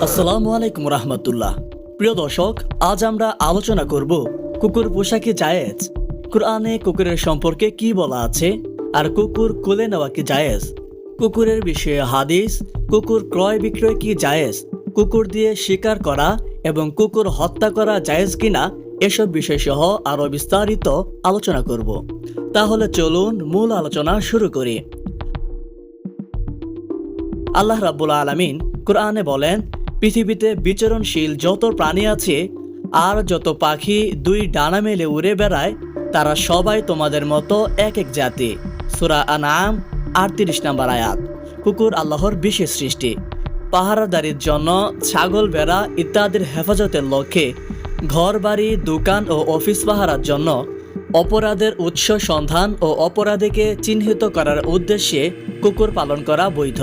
আসসালামু আলাইকুম রহমতুল্লাহ। প্রিয় দর্শক, আজ আমরা আলোচনা করব কুকুর পোষা কি জায়েজ, কুরআনে কুকুরের সম্পর্কে কি বলা আছে, আর কুকুর কোলে নেওয়া কি জায়েজ, কুকুরের বিষয়ে হাদিস, কুকুর ক্রয় বিক্রয় কি জায়েজ, কুকুর দিয়ে শিকার করা এবং কুকুর হত্যা করা জায়েজ কিনা, এসব বিষয় সহ আরো বিস্তারিত আলোচনা করব। তাহলে চলুন মূল আলোচনা শুরু করি। আল্লাহ রাব্বুল আলামিন কুরআনে বলেন, পৃথিবীতে বিচরণশীল যত প্রাণী আছে আর যত পাখি দুই ডানা মেলে উড়ে বেড়ায়, তারা সবাই তোমাদের মতো এক এক জাতি। সূরা আনআম ৩৮ নম্বর আয়াত। কুকুর আল্লাহর বিশেষ সৃষ্টি। পাহারাদারির জন্য, ছাগল ভেড়া ইত্যাদির হেফাজতের লক্ষ্যে, ঘর বাড়ি দোকান ও অফিস পাহারার জন্য, অপরাধের উৎস সন্ধান ও অপরাধীকে চিহ্নিত করার উদ্দেশ্যে কুকুর পালন করা বৈধ।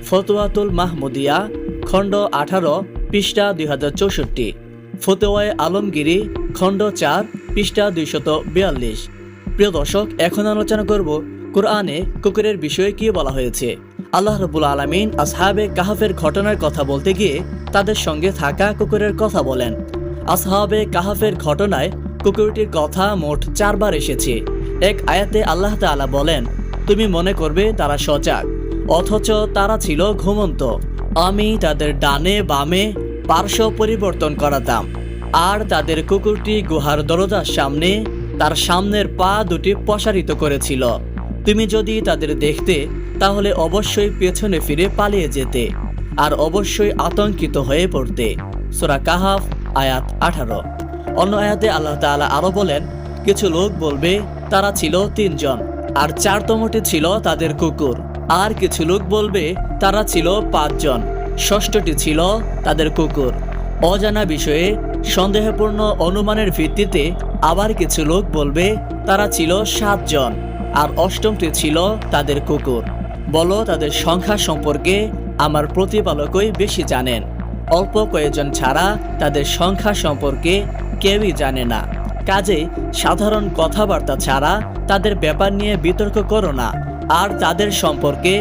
ফতোয়াতুল মাহমুদিয়া খণ্ড ১৮ পৃষ্ঠা ২০৬৪, ফতোয়ায়ে আলমগীরি খণ্ড ৪ পৃষ্ঠা ২৪২। প্রিয় দর্শক, এখন আলোচনা করব কুরআনে কুকুরের বিষয়ে কি বলা হয়েছে। আল্লাহ রাব্বুল আলামিন আসহাবে কাহাফের ঘটনার কথা বলতে গিয়ে তাদের সঙ্গে থাকা কুকুরের কথা বলেন। আসহাবে কাহাফের ঘটনায় কুকুরটির কথা মোট ৪ বার এসেছে। এক আয়াতে আল্লাহ তাআলা বলেন, তুমি মনে করবে তারা সজাগ, অথচ তারা ছিল ঘুমন্ত। আমি তাদের ডানে বামে পার্শ্ব পরিবর্তন করাতাম, আর তাদের কুকুরটি গুহার দরজার সামনে তার সামনের পা দুটি প্রসারিত করেছিল। তুমি যদি তাদের দেখতে, তাহলে অবশ্যই পেছনে ফিরে পালিয়ে যেতে, আর অবশ্যই আতঙ্কিত হয়ে পড়তে। সূরা কাহাফ আয়াত ১৮। অন্য আয়াতে আল্লাহ তাআলা আরো বলেন, কিছু লোক বলবে তারা ছিল ৩ জন, আর ৪তমটি ছিল তাদের কুকুর। আর কিছু লোক বলবে তারা ছিল ৫ জন, ষষ্ঠটি ছিল তাদের কুকুর। অজানা বিষয়ে সন্দেহপূর্ণ অনুমানের ভিত্তিতে আবার কিছু লোক বলবে তারা ছিল ৭ জন, আর অষ্টমটি ছিল তাদের কুকুর। বলো, তাদের সংখ্যা সম্পর্কে আমার প্রতিপালকই বেশি জানেন। অল্প কয়েকজন ছাড়া তাদের সংখ্যা সম্পর্কে কেউই জানে না। কাজেই সাধারণ কথাবার্তা ছাড়া তাদের ব্যাপার নিয়ে বিতর্ক করো না, আর তাদের সম্পর্কে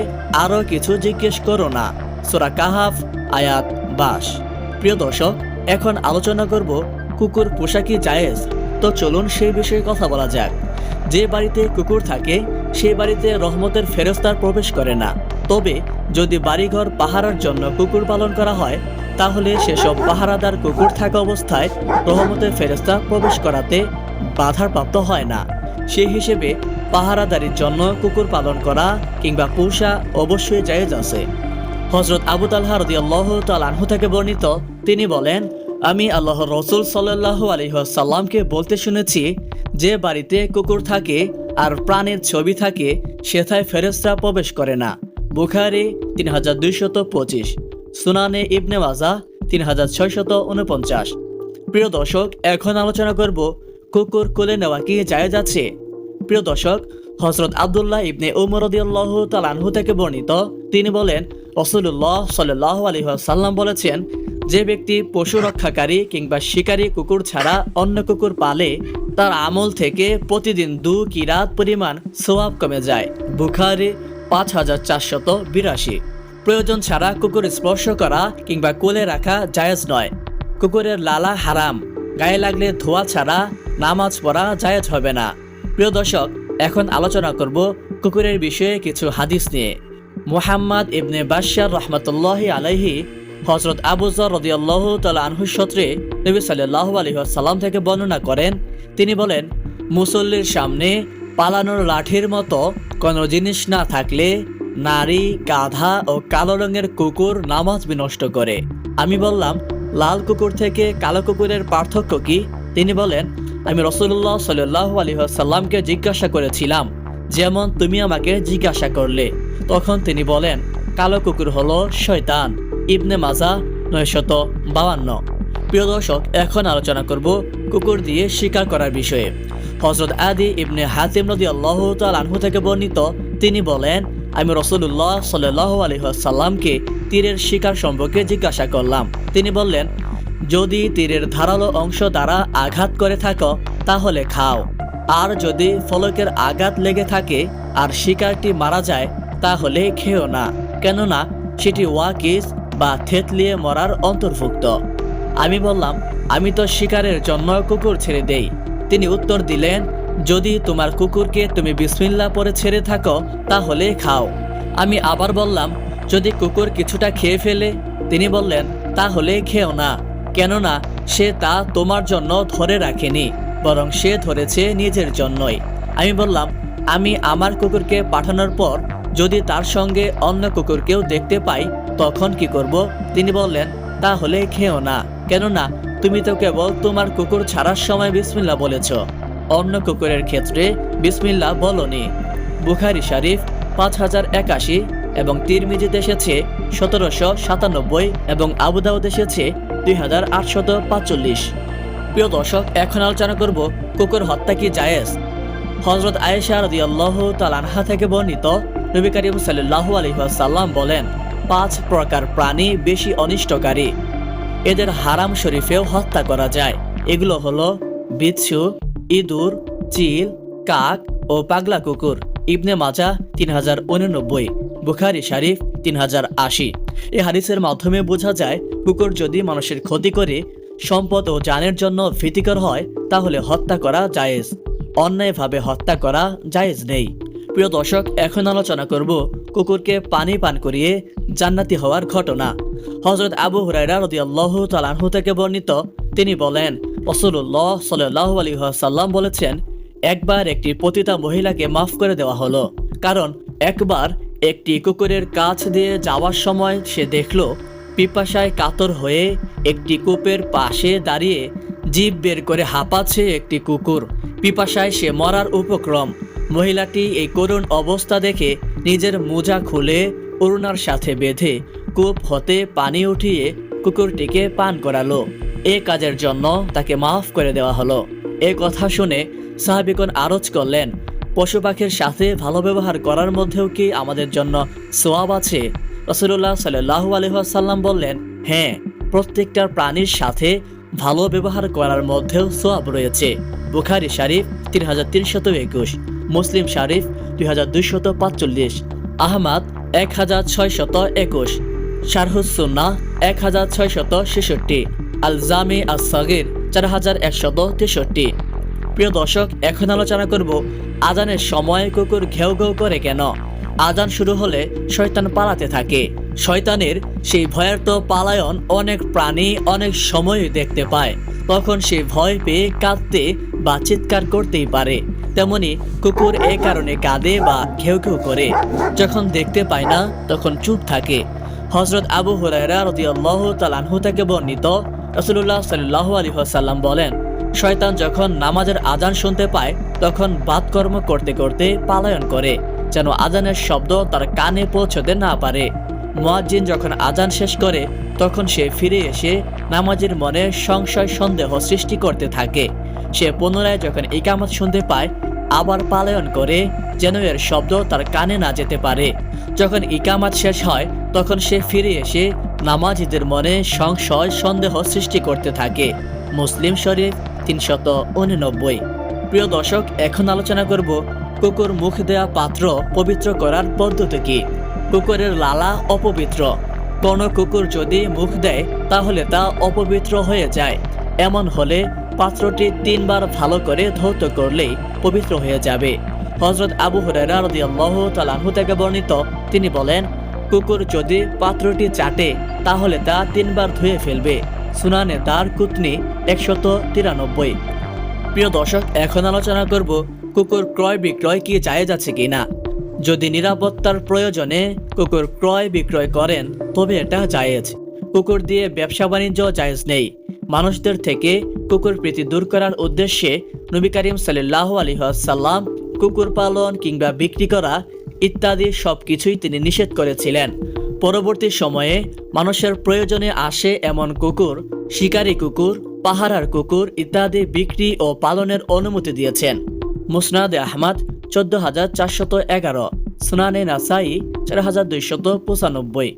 আরও কিছু জিজ্ঞেস করো না। সূরা কাহাফ আয়াত ২২। প্রিয় দর্শক, এখন আলোচনা করব কুকুর পোষা কি জায়েজ। তো চলুন সেই বিষয়ে কথা বলা যাক। যে বাড়িতে কুকুর থাকে সেই বাড়িতে রহমতের ফেরেশতা প্রবেশ করে না। তবে যদি বাড়িঘর পাহারার জন্য কুকুর পালন করা হয়, তাহলে সেসব পাহারাদার কুকুর থাকা অবস্থায় রহমতের ফেরেশতা প্রবেশ করাতে বাধাপ্রাপ্ত হয় না। সেই হিসেবে পাহারাদারির জন্য কুকুর পালন করা কিংবা পোষা অবশ্যই জায়েজ আছে। হযরত আবু তালহা রাদিয়াল্লাহু তাআলা আনহু থেকে বর্ণিত, তিনি বলেন, আমি আল্লাহর রাসূল সাল্লাল্লাহু আলাইহি ওয়াসাল্লামকে বলতে শুনেছি, যে বাড়িতে কুকুর থাকে আর প্রাণীর ছবি থাকে সেথায় ফেরেশতা প্রবেশ করে না। বুখারী ৩২২৫, সুনানে ইবনে মাজাহ ৩৬৪৯। প্রিয় দর্শক, এখন আলোচনা করব কুকুর কোলে নেওয়া কি জায়েজ আছে। প্রিয় দর্শক, হযরত আব্দুল্লাহ ইবনে উমর রাদিয়াল্লাহু তাআলা আনহু থেকে বর্ণিত, তিনি বলেন, রাসূলুল্লাহ সাল্লাল্লাহু আলাইহি ওয়াসাল্লাম বলেছেন, যে ব্যক্তি পশু রক্ষাকারী কিংবা শিকারী কুকুর ছাড়া অন্য কুকুর পালে, তার আমল থেকে প্রতিদিন ২ কিরাত পরিমাণ সওয়াব কমে যায়। বুখারী ৫৪৮২। প্রয়োজন ছাড়া কুকুর স্পর্শ করা কিংবা কোলে রাখা জায়েজ নয়। কুকুরের লালা হারাম, গায়ে লাগলে ধোয়া ছাড়া নামাজ পড়া জায়েজ হবে না। প্রিয় দর্শক, এখন আলোচনা করব কুকুরের বিষয়ে কিছু হাদিস নিয়ে। মুহাম্মদ ইবনে বাশশার রাহমাতুল্লাহি আলাইহি হযরত আবু যর রাদিয়াল্লাহু তাআলা আনহু সূত্রে নবী সাল্লাল্লাহু আলাইহি ওয়াসাল্লাম থেকে বর্ণনা করেন, তিনি বলেন, মুসল্লির সামনে পালানোর লাঠির মতো কোনো জিনিস না থাকলে নারী, গাধা ও কালো রঙের কুকুর নামাজ বিনষ্ট করে। আমি বললাম, লাল কুকুর থেকে কালো কুকুরের পার্থক্য কি? তিনি বলেন, আমি রাসূলুল্লাহ সাল্লাল্লাহু আলাইহি ওয়াসাল্লামকে জিজ্ঞাসা করেছিলাম, যেমন তুমি আমাকে জিজ্ঞাসা করলে। তখন তিনি বলেন, কালো কুকুর হলো শয়তান। ইবনে মাজাহ ৯৫২। প্রিয় দর্শক, এখন আলোচনা করব কুকুর দিয়ে শিকার করার বিষয়ে। হযরত আদি ইবনে হাতিম রাদিয়াল্লাহু তাআলা আনহু থেকে বর্ণিত, তিনি বলেন, আমি রাসূলুল্লাহ সাল্লাল্লাহু আলাইহি ওয়াসাল্লামকে তীরের শিকার সম্পর্কে জিজ্ঞাসা করলাম। তিনি বললেন, যদি তীরের ধারালো অংশ দ্বারা আঘাত করে থাকো তাহলে খাও, আর যদি ফলকের আঘাত লেগে থাকে আর শিকারটি মারা যায় তাহলে খেও না, কেননা সেটি ওয়াকিস বা থেতলিয়ে মরার অন্তর্ভুক্ত। আমি বললাম, আমি তো শিকারের জন্য কুকুর ছেড়ে দেই। তিনি উত্তর দিলেন, যদি তোমার কুকুরকে তুমি বিসমিল্লাহ পরে ছেড়ে থাকো তাহলে খাও। আমি আবার বললাম, যদি কুকুর কিছুটা খেয়ে ফেলে? তিনি বললেন, তাহলে খেও না, কেননা সে তা তোমার জন্য ধরে রাখেনি, বরং সে ধরেছে নিজের জন্যই। আমি বললাম, আমি আমার কুকুরকে পাঠানোর পর যদি তার সঙ্গে অন্য কুকুরকেও দেখতে পাই তখন কি করব? তিনি বললেন, তাহলে খেও না, কেননা তুমি তো কেবল তোমার কুকুর ছাড়ার সময় বিসমিল্লাহ বলেছ, অন্য কুকুরের ক্ষেত্রে বিসমিল্লাহ বলনি। বুখারী শরীফ 5081 এবং তিরমিজিতে এসেছে 1797 এবং আবু দাউদ এসেছে 2845। প্রিয় দর্শক, এখন আলোচনা করব কুকুর হত্যা কি জায়েজ। হযরত আয়েশা রাদিয়াল্লাহু তাআলা আনহা থেকে বর্ণিত, নবী করিম সাল্লাল্লাহু আলাইহি ওয়াসাল্লাম বলেন, 5 প্রকার প্রাণী বেশি অনিষ্টকারী, এদের হারাম শরীফেও হত্যা করা যায়। এগুলো হলো বিচ্ছু, ইঁদুর, চিল, কাক ও পাগলা কুকুর। ইবনে মাজাহ 3089, বুখারী শরীফ 3080। এই হাদিসের মাধ্যমে বোঝা যায়, কুকুর যদি মানুষের ক্ষতি করে সম্পদ ও জানের জন্য ভীতিকর হয় তাহলে হত্যা করা জায়েজ, অন্যায়ভাবে হত্যা করা জায়েজ নেই। প্রিয় দর্শক, এখন আলোচনা করব কুকুরকে পানি পান করিয়ে জান্নাতি হওয়ার ঘটনা। হযরত আবু হুরায়রা রাদিয়াল্লাহু তাআলা আনহু থেকে বর্ণিত, তিনি বলেন, রাসূলুল্লাহ সাল্লাল্লাহু আলাইহি ওয়াসাল্লাম বলেছেন, একবার একটি পতিতা মহিলাকে মাফ করে দেওয়া হলো, কারণ একবার একটি কুকুরের কাছ দিয়ে যাওয়ার সময় সে দেখল পিপাসায় কাতর হয়ে একটি কূপের পাশে দাঁড়িয়ে জিভ বের করে হাঁপাচ্ছে একটি কুকুর। পিপাসায় সে মরার উপক্রম। মহিলাটি এই করুণ অবস্থা দেখে নিজের মোজা খুলে ওড়নার সাথে বেঁধে কূপ হতে পানি উঠিয়ে কুকুরটিকে পান করালো। এ কাজের জন্য তাকে মাফ করে দেওয়া হলো। এ কথা শুনে সাহাবীগণ আরজ করলেন, পশু পাখির সাথে ভালো ব্যবহার করার মধ্যেও কি আমাদের জন্য সওয়াব আছে? রাসূলুল্লাহ সাল্লাল্লাহু আলাইহি ওয়াসাল্লাম বললেন, হ্যাঁ, প্রত্যেকটা প্রাণীর সাথে ভালো ব্যবহার করার মধ্যেও সওয়াব রয়েছে। বুখারী শরীফ 3321, মুসলিম শরীফ 2245, আহমদ 1621, শারহুস সুন্নাহ 1666, আল জামি আস সাগীর 4163। প্রিয় দর্শক, এখন আলোচনা করব আজানের সময় কুকুর ঘেউ ঘেউ করে কেন। আজান শুরু হলে শয়তান পালাতে থাকে। শয়তানের সেই ভয়ার্ত পালায়ন অনেক প্রাণী অনেক সময় দেখতে পায়, তখন সে ভয় পেয়ে কাঁদতে বা চিৎকার করতেই পারে। তেমনি কুকুর এ কারণে কাঁদে বা ঘেউ ঘেউ করে। যখন দেখতে পায় না তখন চুপ থাকে। হযরত আবু হুরায়রা রাদিয়াল্লাহু তাআলা আনহু থেকে বর্ণিত, রাসূলুল্লাহ সাল্লাল্লাহু আলাইহি ওয়াসাল্লাম বলেন, শয়তান যখন নামাজের আজান শুনতে পায় তখন বাদকর্ম করতে করতে পালায়ন করে, যেন আজানের শব্দ তার কানে পৌঁছতে না পারে। মুয়াজ্জিন যখন আজান শেষ করে তখন সে ফিরে এসে নামাজের মনে সংশয় সন্দেহ সৃষ্টি করতে থাকে। সে পুনরায় যখন ইকামত শুনতে পায় আবার পালায়ন করে, যেন এর শব্দ তার কানে না যেতে পারে। যখন ইকামত শেষ হয় তখন সে ফিরে এসে নামাজীদের মনে সংশয় সন্দেহ সৃষ্টি করতে থাকে। মুসলিম শরীফ 389। প্রিয় দর্শক, এখন আলোচনা করব কুকুর মুখ দেয়া পাত্র পবিত্র করার পদ্ধতি কি। কুকুরের লালা অপবিত্র। কোনো কুকুর যদি মুখ দেয় তাহলে তা অপবিত্র হয়ে যায়। এমন হলে পাত্রটি 3 বার ভালো করে ধৌত করলেই পবিত্র হয়ে যাবে। হযরত আবু হুরায়রা রাদিয়াল্লাহু তাআলা আনহু থেকে বর্ণিত, তিনি বলেন, কুকুর যদি পাত্রটি চাটে তাহলে তা 3 বার ধুয়ে ফেলবে। সুনানে দারকুতনি 193। প্রিয় দর্শক, এখন আলোচনা করব কুকুর ক্রয় বিক্রয় কি জায়েজ আছে কিনা। যদি নিরাপত্তার প্রয়োজনে কুকুর ক্রয় বিক্রয় করেন তবে এটা জায়েজ। কুকুর দিয়ে ব্যবসা বাণিজ্য জায়েজ নেই। মানুষদের থেকে কুকুর প্রীতি দূর করার উদ্দেশ্যে নবী করিম সাল্লাল্লাহু আলাইহি ওয়াসাল্লাম কুকুর পালন কিংবা বিক্রি করা ইত্যাদি সবকিছুই তিনি নিষেধ করেছিলেন। পরবর্তী সময়ে মানুষের প্রয়োজনে আসে এমন কুকুর, শিকারী কুকুর, পাহারার কুকুর ইত্যাদি বিক্রি ও পালনের অনুমতি দিয়েছেন। মুসনাদে আহমদ 14411, সুনানে নাসাই 4295।